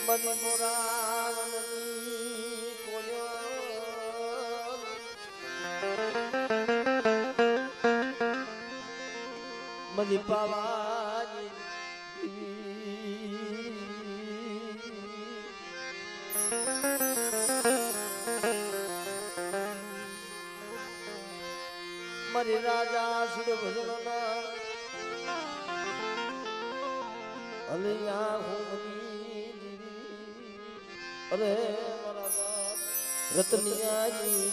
મદી મોરાવની કોયો મદી પાવાની મારી રાજા સુર ભજનના અલિયા હોમની અરે મારા રતનિયાની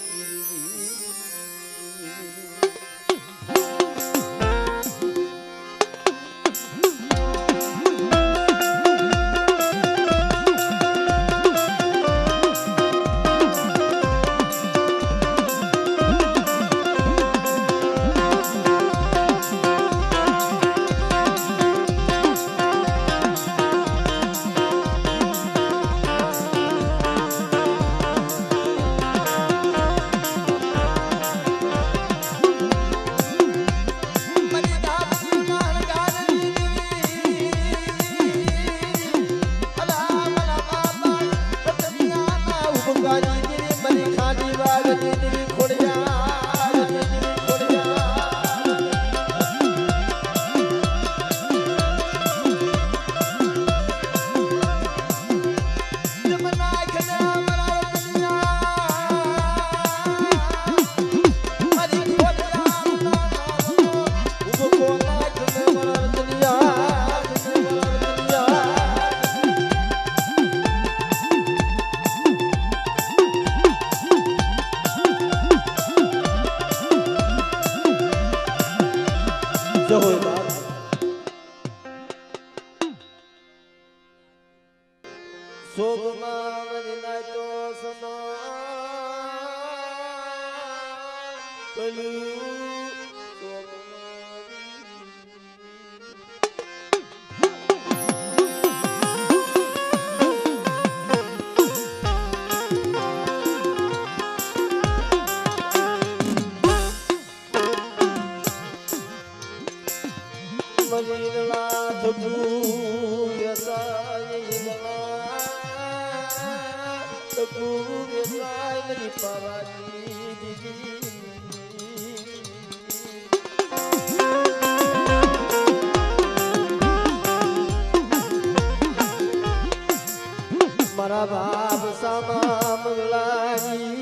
મારા બાપ સામા મંગલાજી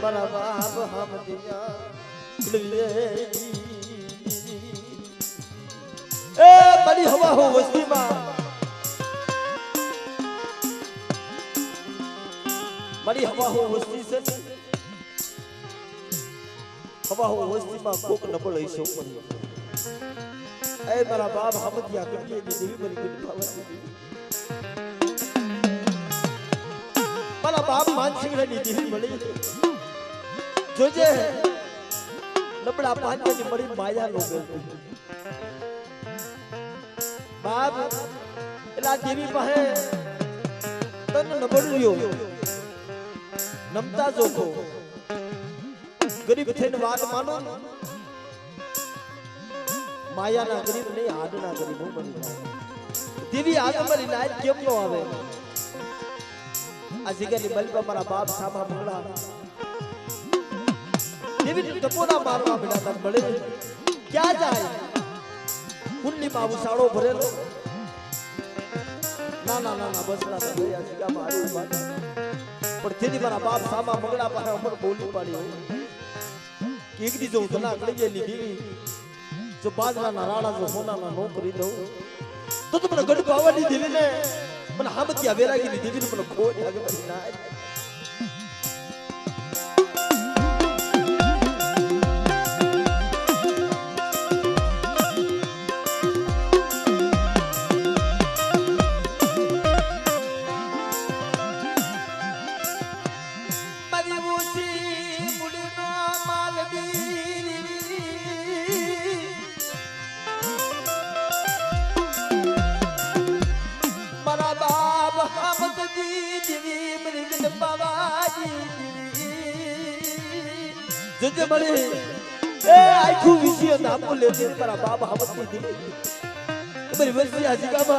મારા બાપ હમદિયા એ બડી હવા હો વસ્તીમાં બડી હવા હો વસ્તી છે હવા હો વસ્તીમાં કોક નબળ હશે એ મારા બાપ હમદિયા કીધી દેવી બની ભાવતી બાપ માનસિંગની દીવી મળી જોજે નબળા પાંચની મળી માયા નો ગઈ બાપ એલા દેવી પાસે તન નબળ્યો નમતા જોતો ગરીબ થઈને વાત માનો માયાના ગરીબ નહીં હાડના ગરીબ બની દેવી આગળ મળી લાય કેમ નો આવે આ જગ્યાની બલબા મારા બાપ સામા મંગળા દેવી ટપોના મારવા બેડા મળે ક્યાં જાય કુંડલીમાં ઉસાળો ભરેલો ના બસડા તો ગયા જગ્યામાં આવ્યું પણ તેથી મારા બાપ સામા મંગળા પાસે અમર બોલી પાડી કે એક દીધો ધના કળી ગયેલી દેવી જો બાજરાના રાણા જો સોનાના નો કરી દઉં તો મને ગઢ પાવાની દેવી ને મને હામતિયા વેરાગીની દેવીને મને ખોટ આગળ બની ના जजे बड़े ए आखू विषय नाम को लेते पर बाबा हमत दी मेरी वसी आजिका मा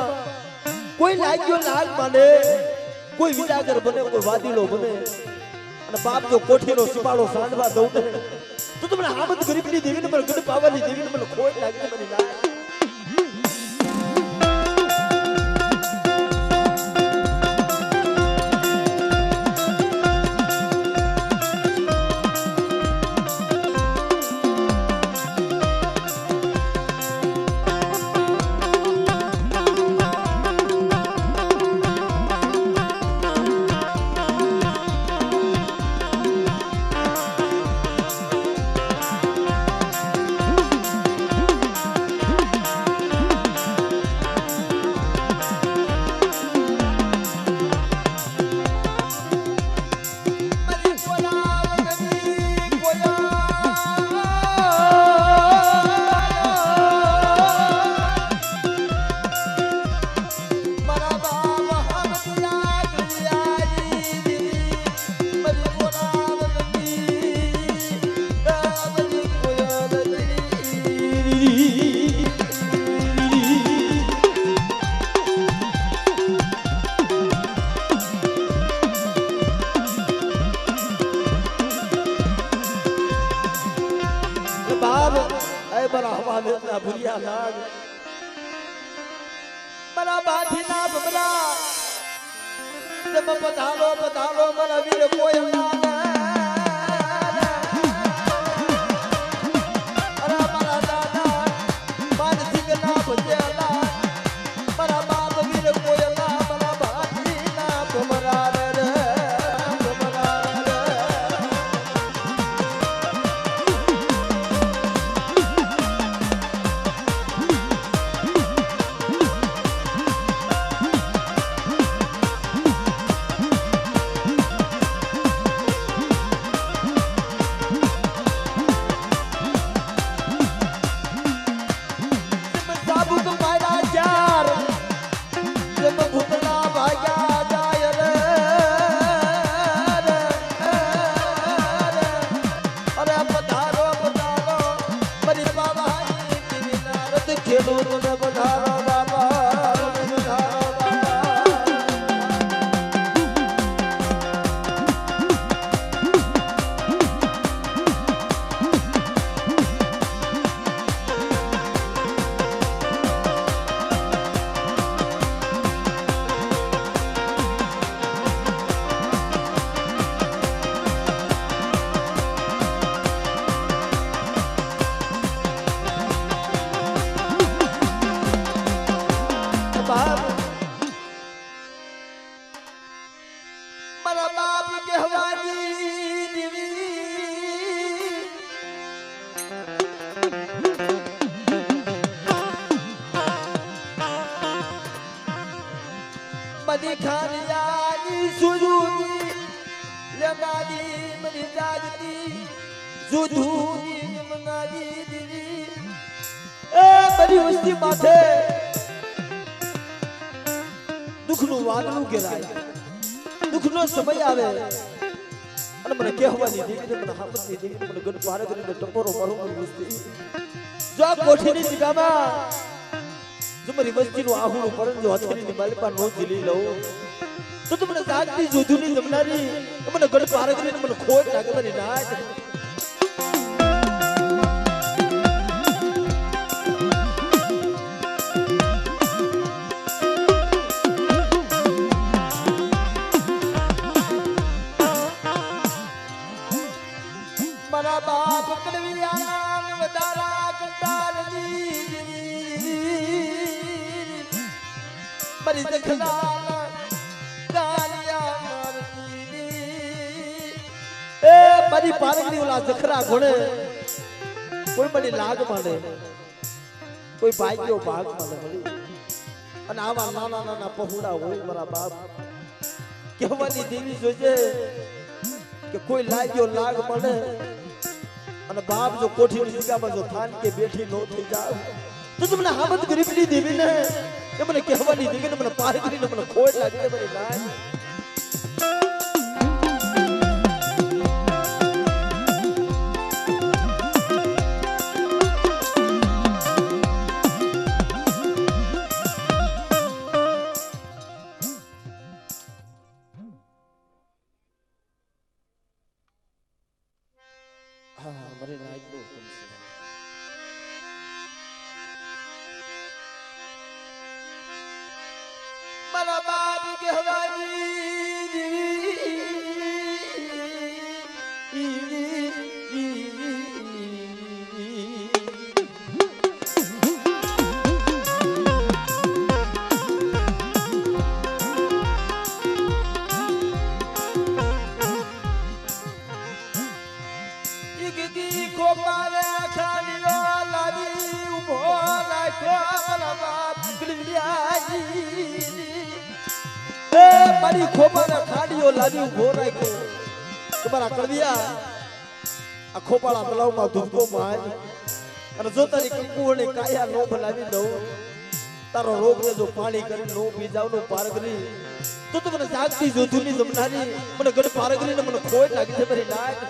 કોઈ લાગ્યો લાગ માને કોઈ વિજાગર બને કોઈ વાદીલો બને અને બાપ જો કોઠીનો સિપાળો સાંડવા દઉં ને તો તમને આમદ ગરીબની દેવીને મને ગણ પાવાની દેવીને મને ખોટ લાગી મને ના ભૂલિયા નાગ મારા બાથી ના ભમરા જબ પધારો પધારો મારા વીર કોઈ અરે મારા દાદા માનસિક ના ભજેલા મારા બાપ વીર કોઈ મારા બાથી ના ભમરા મની ખાનિયાની સુજુની લેનાની મની જાગતી જુધુની મનાની દીવી એ બધી વસ્તી માથે દુખનું વાદળું ઘેરાય દુખનો સમય આવે અને મને કહેવાની દીકરી મને હામતની દીકરી મને ગઢ પારે કરીને ટપોરો મારું મારી વસ્તી જો કોઠીની જગ્યામાં જો મારી વસ્તીનું આહુનું પરન જો હથેળીની માલિપા નો ઝીલી લઉં તો તમને જાગતી જોધુની જમનારી મને ગઢ પારે કરીને મને ખોટ લાગે મારી નાચ મારા બાપ કડવિયા વધારા કંટાળની મારી દખલા ગાલિયા મારતી એ મારી પારગની ઓલા જખરા ઘોડે કોઈ મને લાગ માંડે કોઈ ભાગ્યો ભાગ માંડે મળી અને આવા નાના નાના પહોળા હોય મારા બાપ કહેવાની દેવી જોજે કે કોઈ લાગ્યો લાગ મળે અને બાપ જો કોઠીની જગ્યામાં જો થાન કે બેઠી નો થઈ જાવ તો તમને હામત ગરીબની દેવીને કે મને કહેવાની દેવીને મને પાર કરીને મને ખોટ લાગે મને નાય બાપ કહેવાની મારી ખોપાના ખાડીઓ લાવી ઉભો રાખ્યો તમારા કળવિયા આ ખોપાળા તળાવમાં ધૂપકો માર અને જો તારી કંકુઓને કાયા નો ભલાવી દઉં તારો રોગને જો પાણી કરી નો પી જાવ નો પારગરી તો મને જાગતી જોધુની જમનારી મને ગઢ પારગરી ને મને ખોટ લાગી છે મારી નાક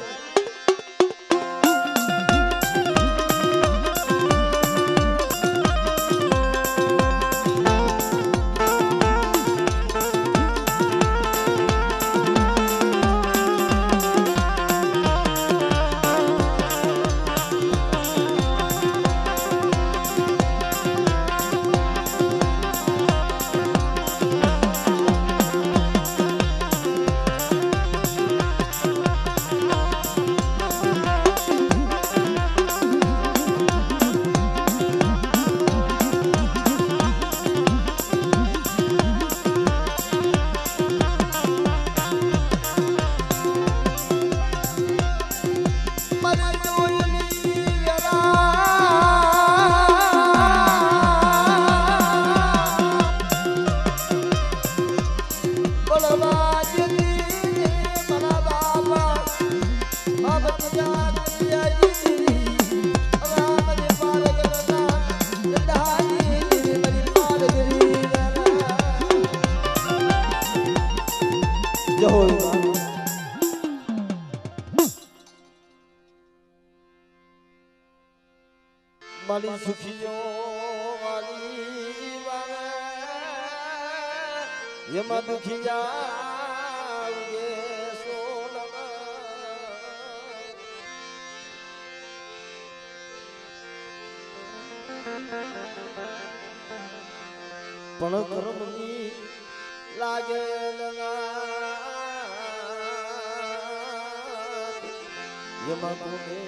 માલી સુખીઓ માલી વાવે એમાં દુખી જાવે સોલવા પણ કર્મની લાગે એમાં કોને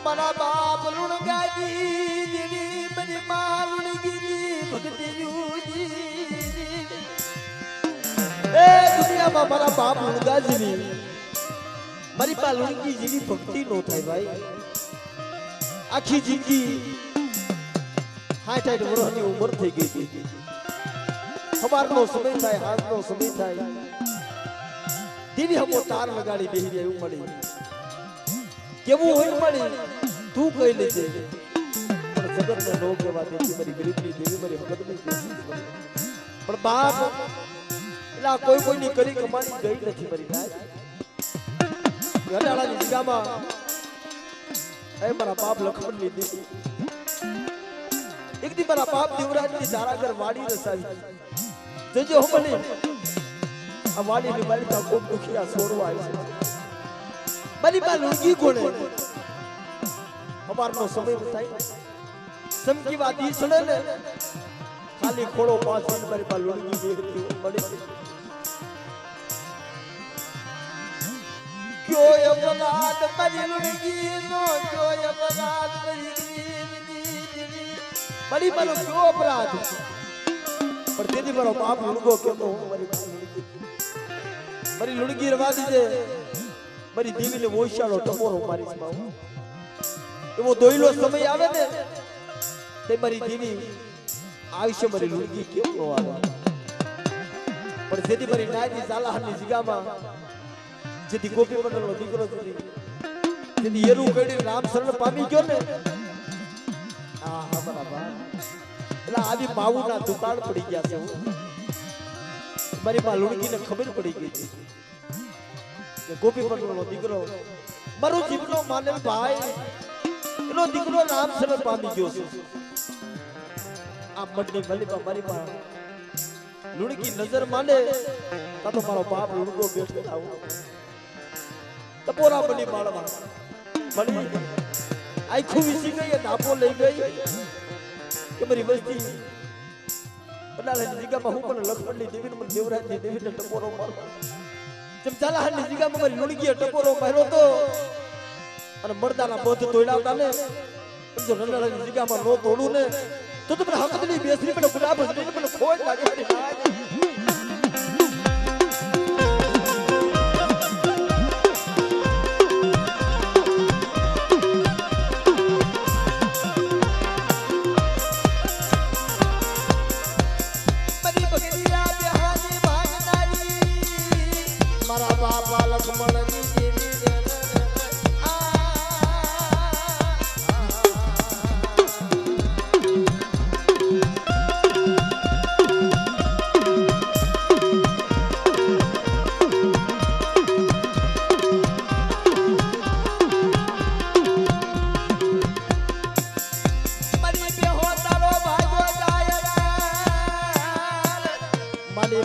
મારા બાપ લુણ ગાજી દીદી મારી માં લુણ ગીરી ભક્તિ યુજી એ દુનિયામાં મારા બાપ લુણ ગાજી મારી પા લુણકી જેવી ભક્તિ નો થાય ભાઈ આખી જિંદગી 60 વર્ષની ઉંમર થઈ ગઈ હતી સવારનો સમય થાય હાથનો સમય થાય દીદી હમો તાર લગાડી બેહી રહી એવું મળી કેવું હોય મળી તું કહી લેજે પણ જગતને નો કહેવા દેતી મારી ગરીબની દેવી મારી હકતની દેવી પણ બાપ એલા કોઈની કરી કમાણી ગઈ નથી મારી રાજ ગઢાળાની જગ્યામાં એ મારા બાપ લખમણ લીધી એક દી મારા બાપ દેવરાજની ધારાગર વાડી રસાવી જોજો મને આ વાડીની બાલિકા ખૂબ દુખિયા છોડવા આવી છે મારી બા લુંગી કોણે અમારનો સમય થાય સમકી વાતી સડે ને ખાલી ખોળો પાછી મારી બા લુંગી દેખતી મળી क्यों अपराध मेरी लुड़गी नो क्यों अपराध बड़ी बनो क्यों अपराध पर दीदी बनो बाप लुड़गो क्यों तो मेरी लुड़गी रवा दीजिए મારી દેવીને ઓશાળો ટપોરો મારીશ બાઉ એવો દોયલો સમય આવે ને તે મારી દેવી આયુષ્ય મારી લુંગી કેમ નો આવે પણ જેથી મારી નાયની ઝાલાહાની જગ્યામાં જેથી ગોપી મંડળનો દીકરો જેથી એરું કડી રામ શરણ પામી ગયો ને હા હા બરાબર એટલે આવી માવુના દુકાળ પડી ગયા છે મારી માં લુણકીને ખબર પડી ગઈ છે કે ગોપી મંડળનો દીકરો મારો જીવનો માનેલ ભાઈ એનો દીકરો રામ શરણ પામી ગયો છે આ મડની મલીમાં મારી માં લુણકી નજર માને તો મારો બાપ લુણકો બેઠો થાવ ટપોરા બની માળવા મળી આખું વિસી ગઈ નાપો લઈ ગઈ કે મારી વસ્તી બનાલાની જગ્યામાં હું પણ લક્ષ્મણની દેવીને મને દેવરાજની દેવીને ટપોરો મારવા જેમ ચાલાહાની જગ્યામાં મારી લુણકીએ ટપોરો માર્યો તો અને મરદાના બંધ તોડાવતા ને જો રંડાલાની જગ્યામાં નો તોડું ને તો મને હકની બેસરી મને ગુલાબ હસની મને ખોજ લાગે મારી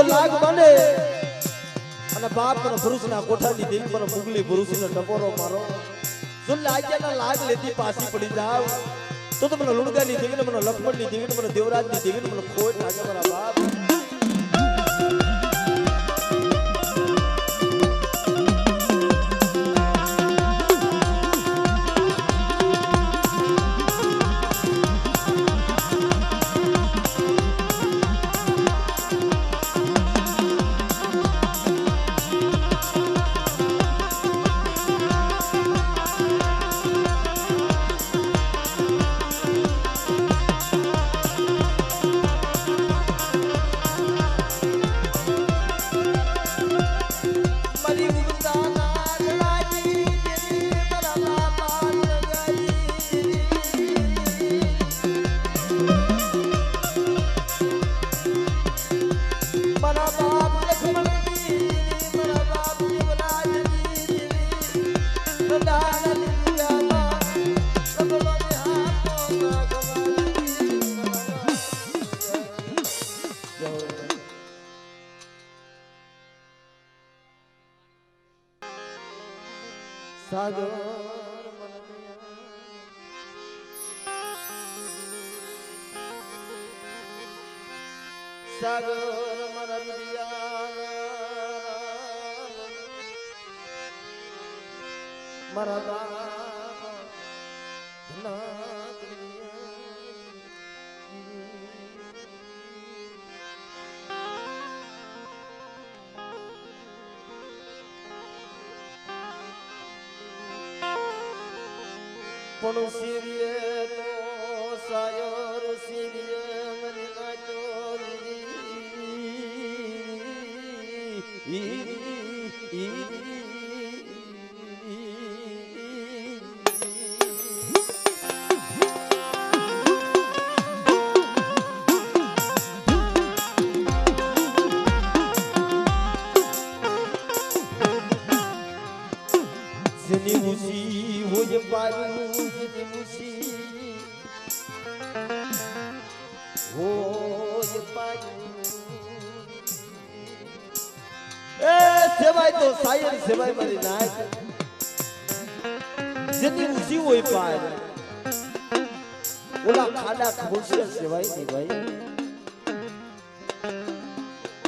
લાગ બને અને બાપ મને ભરૂચના કોઠાની દેવી મને મુગલી ભરૂચનો ટપોરો મારો જો લાગ્યાના લાગ લેતી પાછી પડી જાવ તો મને લુણગાની દેવીને મને લક્ષ્મણની દેવીને મને દેવરાજની દેવીને મને ખોટ લાગે મારા બાપ સાગર સાગર મન દિયા મારા બાપ પણ સિરિયે તો સાયર સિરિયે મને નાચો જેની મુસી હોય પારું જેની મુસી હોય પારું એ સેવાય તો સાયર સેવાય મારી નાચ જેની મુસી હોય પાર ઓલા ખાડા ખોસિયા સેવાય નહીં ભાઈ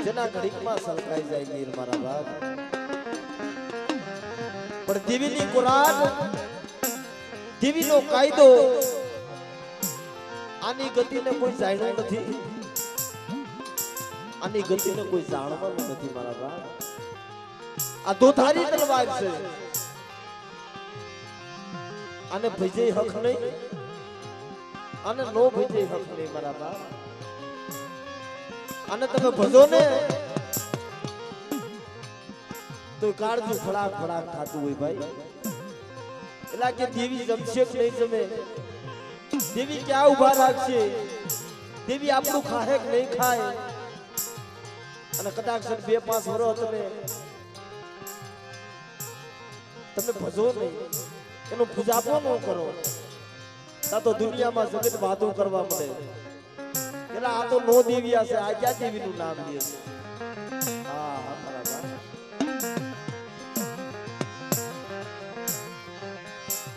જેના ઘડીકમાં સલકાઈ જાય નીર મારા બાપ પણ દેવીની કુરાન દેવીનો કાયદો આની ગતિને કોઈ જાણ્યું નથી આની ગતિને કોઈ જાણવાનું નથી મારા બાપ આ દોધારી તલવાર છે આને ભજે હક નહીં આને નો ભજે હક નહીં મારા બાપ આને તમે ભજો ને તો કાળજું ફડાક ફડાક થતું હોય ભાઈ એટલે કે દેવી જમશે કે નહીં જમે દેવી ક્યાં ઉભા રાખશે દેવી આપણું ખાહે કે નહીં ખાય અને કદાચ 2-5 વર્ષ તમે ભજો નહીં એનું પૂજાપો ન કરો તા તો દુનિયામાં જગત વાતો કરવા મળે એટલે આ તો નો દેવી હશે આ ક્યાં દેવીનું નામ લે છે હા બરાબર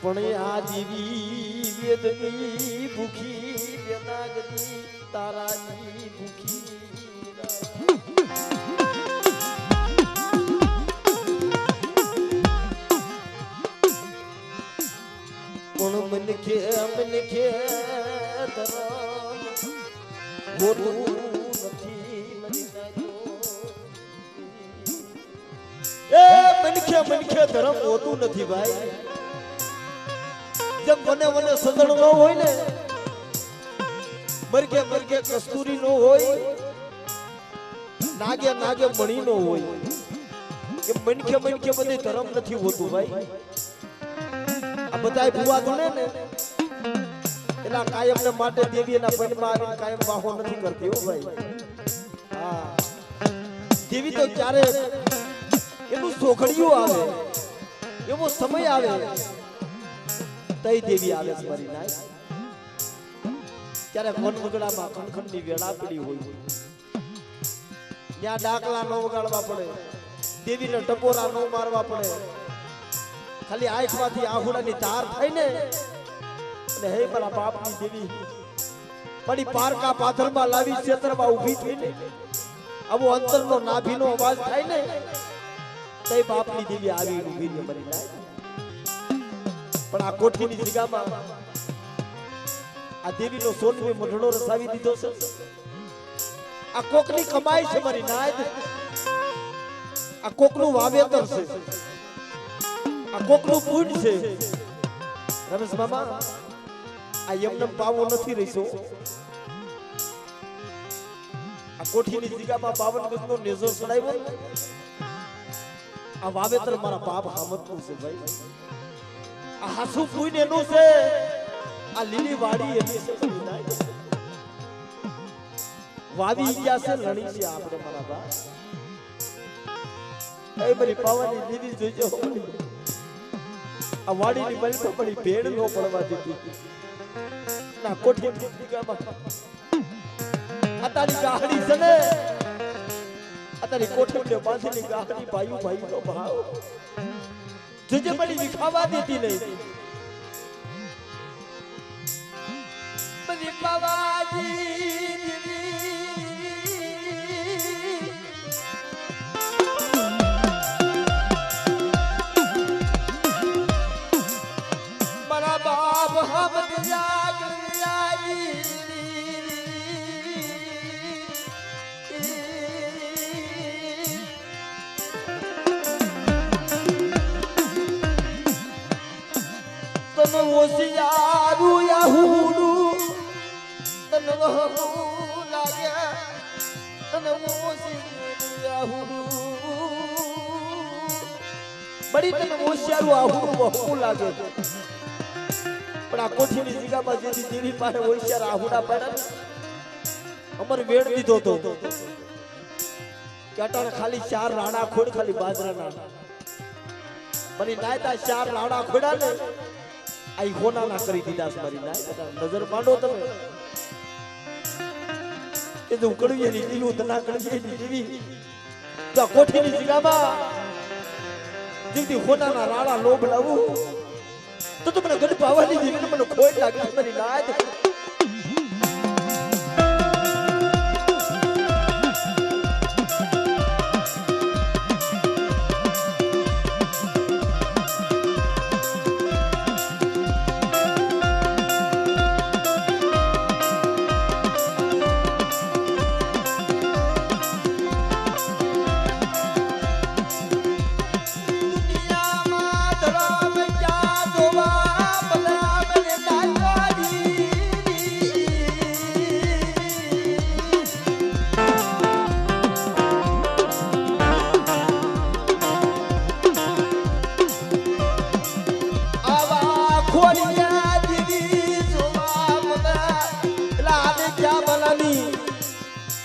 પણ આ દેવી વેદની ભૂખી વેનાગની તારાની ભૂખી પણ મન કે ધરમ બોલું નથી મરી એ મનખે ધરમ હોતું નથી ભાઈ જબ મને સજણ નો હોય ને મરગે કસ્તુરી નો હોય નાગે મણી નો હોય કે મનખે બધી ધર્મ નથી હોતું ભાઈ આ બધાય ભુવા ગણે ને એલા કાયમ ને માટે દેવી એના પૈણમાં આવીને કાયમ બાહો નથી કરતી હો ભાઈ હા દેવી તો ક્યારે એનું સોખડિયું આવે એવો સમય આવે તઈ દેવી આવે છે મારી નાય ત્યારે વનવગડામાં ખણખણની વેળા પડી હોય ત્યાં ડાકલા નો વગાડવા પડે દેવીને ટપોરા નો મારવા પડે ખાલી આંખમાંથી આહુડાની ધાર થાય ને અને હે મારા બાપની દેવી પડી પારકા પાથરમાં લાવી ક્ષેત્રમાં ઊભી થઈને આવો અંતરનો નાભીનો અવાજ થાય ને તઈ બાપની દેવી આવી ઊભી ને મારી નાય પણ આ કોઠીની જગ્યામાં આ દેવીનો સોનવી મઢડો રસાવી દીધો છે આ કોકની કમાઈ છે મારી નાય આ કોકનું વાવેતર છે આ કોકનું પુણ્ય છે રમેશ મામા આ એમને પાવો નથી રહીશો આ કોઠીની જગ્યામાં 52 ગજનો નેજો ચડાવ્યો આ વાવેતર મારા બાપ હામતનું છે ભાઈ આ હાસુ પુણ્ય એનું છે આ લીલી વાડી એની છે વાવી ગયા છે લણી છે આપણે મારા બાપ એ બરી પાવાની દીદી જોઈજો આ વાડીની બલપ પડી ભેડ નો પડવા દીધી ના કોઠી જગ્યામાં આતાની ગાહડી છે ને આતાની કોઠીને બાંધીની ગાહડી ભાઈ નો ભાવ જજે બડી વિખાવા દેતી નહીં બધી બાવાજી તન ઓસિયારું યાહુડું તન વહુ લાગે તન ઓસિયારું યાહુડું બડી તન ઓસિયારું આહુડું વહુ લાગે પણ આ કોઠીની જગ્યામાં જેથી દેવી પાસે ઓસિયાર આહુડા પડ્યા અમર વેડ દીધો તો કટાણ ખાલી 4 રાણા ખોડ ખાલી બાજરાના મારી નાયતા 4 રાણા ખોડા ને આઈ હોના ના કરી દીધા છે મારી નાય નજર માંડો તમે કે જો કડવી ની દીલું તના કડવી ની દીવી તો કોઠીની જગ્યામાં જીતી હોના ના રાણા લોભ લાવું તો મને ગઢ પાવાની દીવી મને ખોટ લાગે મારી નાય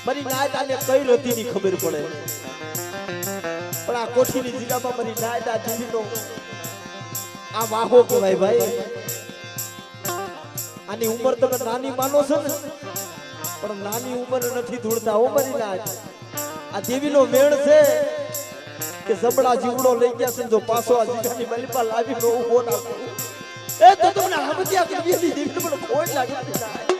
મારી નાયતા ને કઈ રતી ની ખબર પડે પણ આ કોઠીની જગ્યામાં મારી નાયતા જીવીનો આ વાહો કહેવાય ભાઈ આની ઉંમર તમે નાની માનો છો ને પણ નાની ઉંમર નથી ધૂળતા હો મારી નાય આ દેવીનો મેળ છે કે જબડા જીવડો લઈ ગયા છે જો પાછો આ જીગાની બલિપા લાવી નો ઉભો ના એ તો તમને હમજ્યા કે દેવી મને ખોટ લાગે છે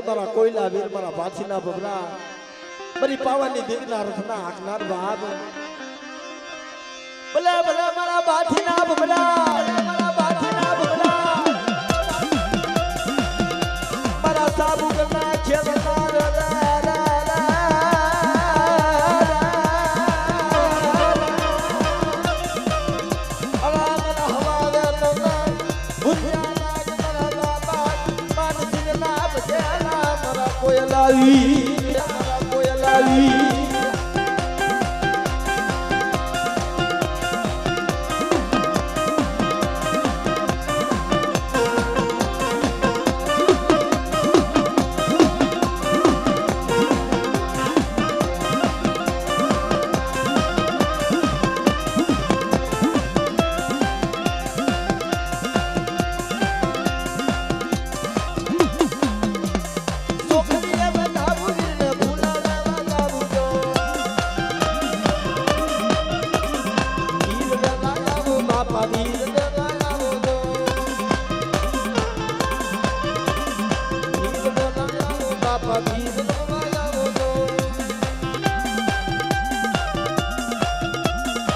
મારા કોયલા વીર મારા પાછીના ભબરા મારી પાવાની દીકના રથના હાકનાર બાપ ભલે ભલે મારા પાછીના ભબરા મારા પાછીના ભબરા મારા સાબુ કરના ખેલનાર કોયલાવી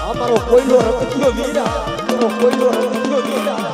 અમારો કોઈલો રમતિયો વીરા અમારો કોઈલો રમતિયો વીરા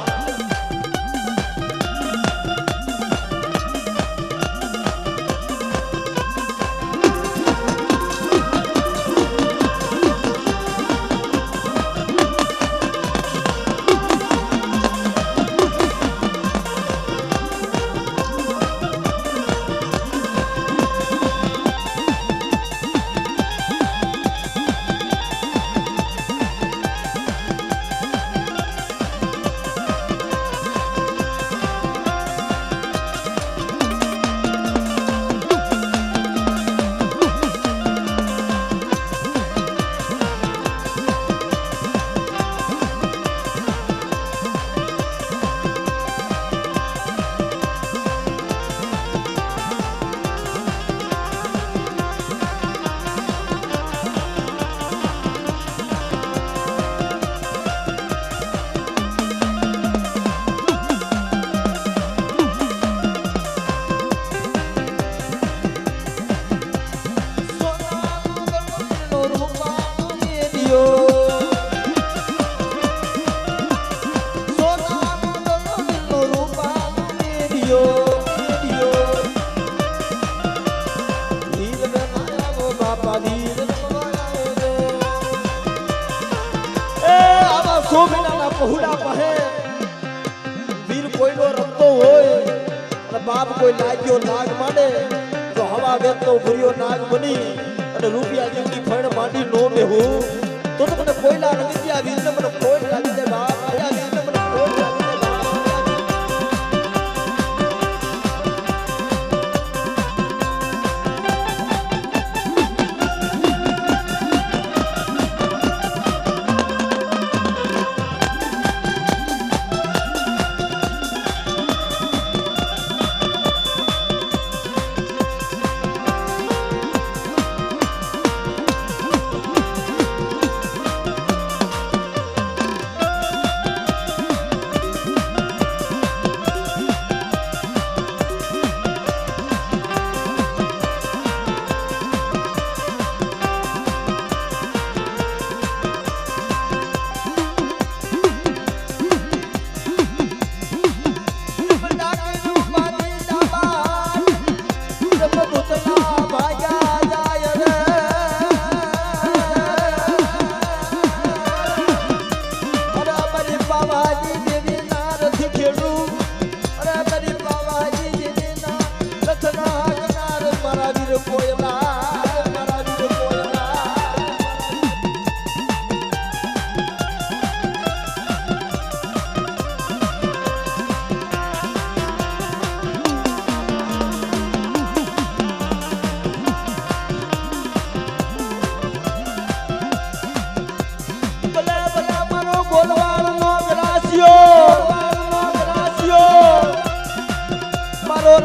બહુડા કહે વીર કોઈનો રમતો હોય અને બાપ કોઈ લાગ્યો નાગ માંડે તો હવા વેચતો ભૂર્યો નાગ બની અને રૂપિયા જેવડી ફળ માંડી નો બેહું તો મને કોઈલા રંગી આ વીરને મને કોઈ લાગી દે બાપ આ વીરને મને કોઈ લાગી દે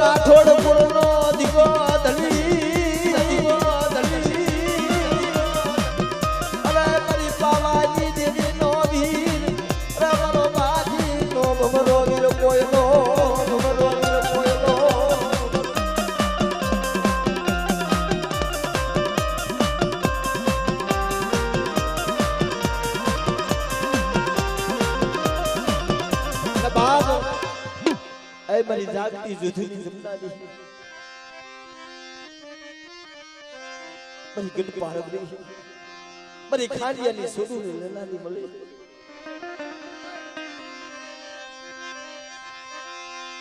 રાઠોડ કુળનો દીવો ધલી અરે મારી પાવાજી દેવી નો વીર રમરો બાજી નો ભમરો વીર કોયનો ભમરો વીર કોયનો બાપ એ મારી જાગતી જુધુની જમનાની મારી ગઢ પારગરી મારી ખાડિયાની સોડુની લેલાની મળે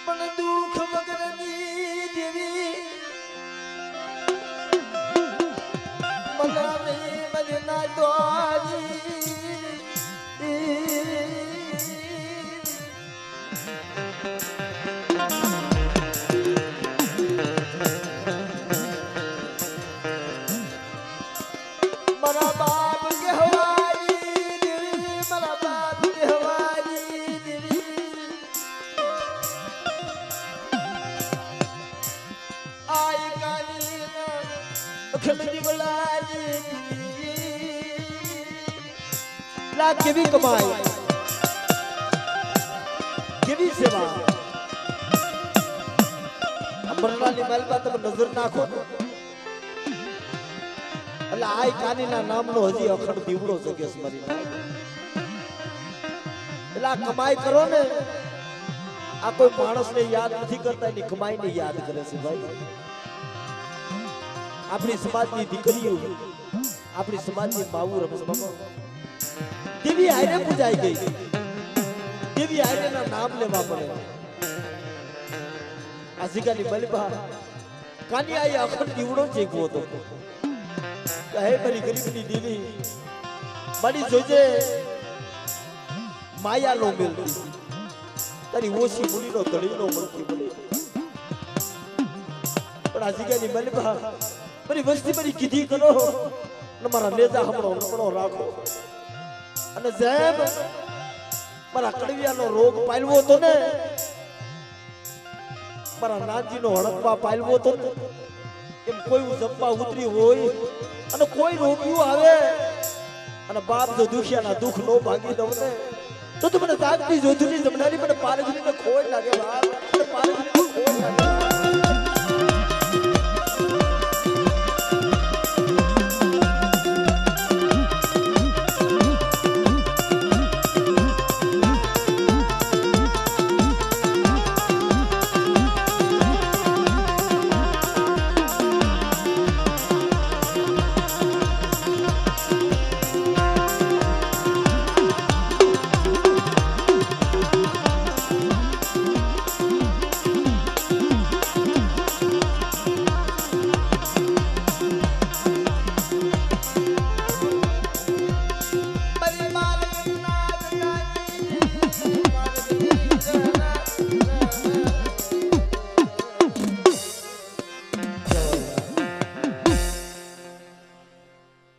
પણ દુઃખ વગરની દેવી મનાવે મજના દોરી મારા બાપ કહેવાય દેવી મારા બાપ કહેવાય દેવી આઈ કાની અખમની બોલાય લા કેવી કમાય કેવી સેવા અમરલાની માલમાં તમે નજર નાખો એટલે આઈ કાનીના નામનો હજી અખંડ દીવડો જગ્યા સ્મરી એટલે આ કમાઈ કરો ને આ કોઈ માણસને યાદ નથી કરતા એની કમાઈને યાદ કરે છે ભાઈ આપણી સમાજની દીકરીઓ આપણી સમાજની માવું રમસમાં દેવી આયરે પૂજાઈ ગઈ દેવી આયરેના નામ લેવા પડે આ જગ્યાની બલિબા કાનિયાએ અખંડ દીવડો ચેકવો હતો હે મારી ગરીબની દેવી મારી જોજે માયા નો મેલતી તારી ઓછી મૂડીનો ધડીનો મળતી મળી પણ આ જગ્યાની બલિબા મારી વસ્તી મારી કીધી કરો ને મારા નેજા હમણો રાખો અને જેમ મારા કડવિયાનો રોગ પાયલવો હતો ને મારા નાથજીનો હડકવા પાયલવો હતો ને એમ કોઈ જમવા ઉતરી હોય અને કોઈ રોગ્યું આવે અને બાપ જો દુખિયાના દુઃખ નો ભાગી દઉં ને તો મને જાગતી જોધુની જમનારી મને પારગીને ખોટ લાગે બાપ